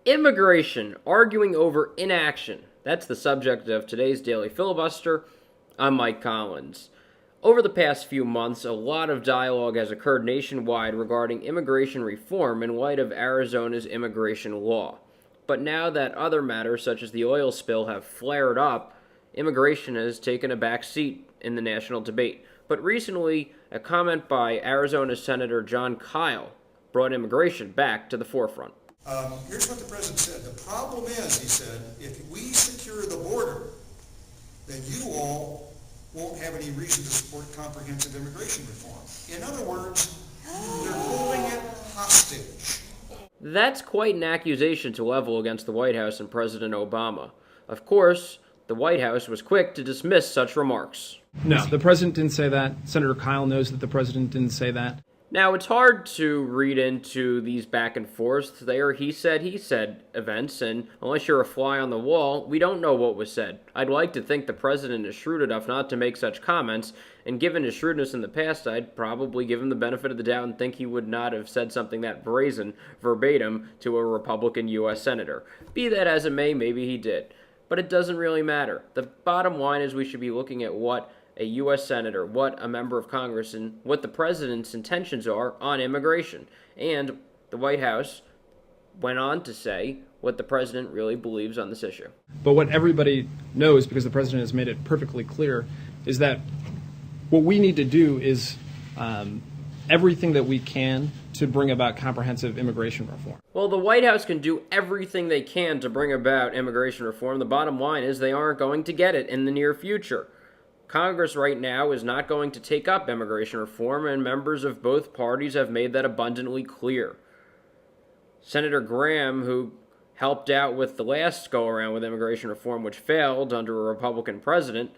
Immigration, arguing over inaction. That's the subject of today's Daily Filibuster. I'm Mike Collins. Over the past few months, a lot of dialogue has occurred nationwide regarding immigration reform in light of Arizona's immigration law. But now that other matters, such as the oil spill, have flared up, immigration has taken a back seat in the national debate. But recently, a comment by Arizona Senator Jon Kyl brought immigration back to the forefront. Here's what the president said. The problem is, he said, if we secure the border, then you all won't have any reason to support comprehensive immigration reform. In other words, they're holding it hostage. That's quite an accusation to level against the White House and President Obama. Of course, the White House was quick to dismiss such remarks. No, the president didn't say that. Senator Kyl knows that the president didn't say that. Now, it's hard to read into these back and forths. They are he said events, and unless you're a fly on the wall, we don't know what was said. I'd like to think the president is shrewd enough not to make such comments, and given his shrewdness in the past, I'd probably give him the benefit of the doubt and think he would not have said something that brazen, verbatim, to a Republican U.S. senator. Be that as it may, maybe he did. But it doesn't really matter. The bottom line is we should be looking at what a U.S. senator, what a member of Congress, and what the president's intentions are on immigration. And the White House went on to say what the president really believes on this issue. But what everybody knows, because the president has made it perfectly clear, is that what we need to do is everything that we can to bring about comprehensive immigration reform. Well, the White House can do everything they can to bring about immigration reform. The bottom line is they aren't going to get it in the near future. Congress right now is not going to take up immigration reform, and members of both parties have made that abundantly clear. Senator Graham, who helped out with the last go-around with immigration reform, which failed under a Republican president,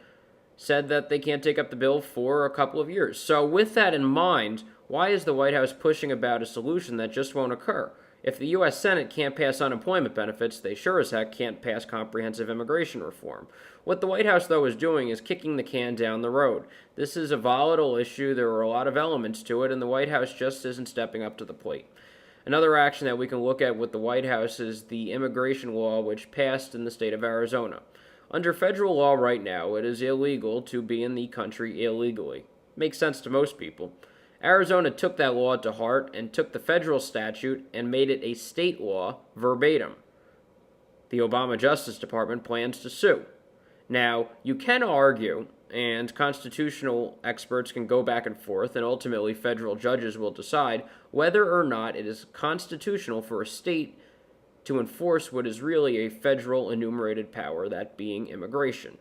said that they can't take up the bill for a couple of years. So with that in mind, why is the White House pushing about a solution that just won't occur? If the U.S. Senate can't pass unemployment benefits, they sure as heck can't pass comprehensive immigration reform. What the White House, though, is doing is kicking the can down the road. This is a volatile issue. There are a lot of elements to it, and the White House just isn't stepping up to the plate. Another action that we can look at with the White House is the immigration law which passed in the state of Arizona. Under federal law right now, it is illegal to be in the country illegally. Makes sense to most people. Arizona took that law to heart and took the federal statute and made it a state law verbatim. The Obama Justice Department plans to sue. Now, you can argue, and constitutional experts can go back and forth, and ultimately federal judges will decide whether or not it is constitutional for a state to enforce what is really a federal enumerated power, that being immigration.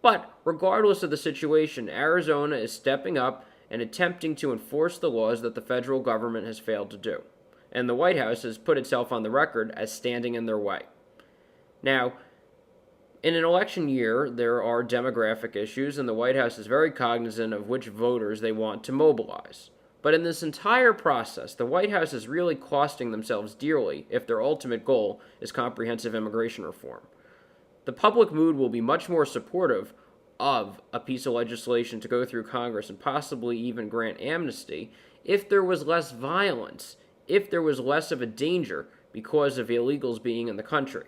But regardless of the situation, Arizona is stepping up and attempting to enforce the laws that the federal government has failed to do. And the White House has put itself on the record as standing in their way. Now, in an election year, there are demographic issues, and the White House is very cognizant of which voters they want to mobilize. But in this entire process, the White House is really costing themselves dearly if their ultimate goal is comprehensive immigration reform. The public mood will be much more supportive of a piece of legislation to go through Congress and possibly even grant amnesty if there was less violence, if there was less of a danger because of illegals being in the country.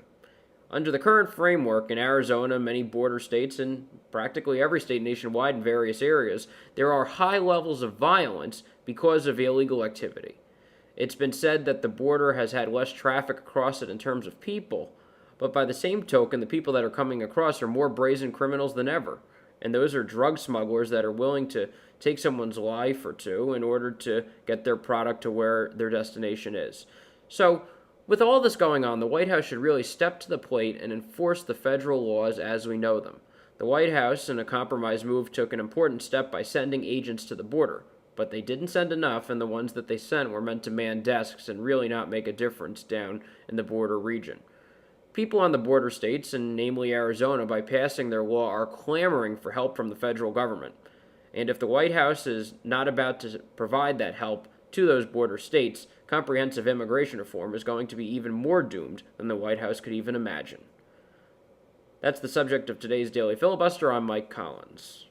Under the current framework in Arizona, many border states, and practically every state nationwide in various areas, there are high levels of violence because of illegal activity. It's been said that the border has had less traffic across it in terms of people, but by the same token, the people that are coming across are more brazen criminals than ever. And those are drug smugglers that are willing to take someone's life or two in order to get their product to where their destination is. So, with all this going on, the White House should really step to the plate and enforce the federal laws as we know them. The White House, in a compromise move, took an important step by sending agents to the border. But they didn't send enough, and the ones that they sent were meant to man desks and really not make a difference down in the border region. People on the border states, and namely Arizona, by passing their law, are clamoring for help from the federal government. And if the White House is not about to provide that help to those border states, comprehensive immigration reform is going to be even more doomed than the White House could even imagine. That's the subject of today's Daily Filibuster. I'm Mike Collins.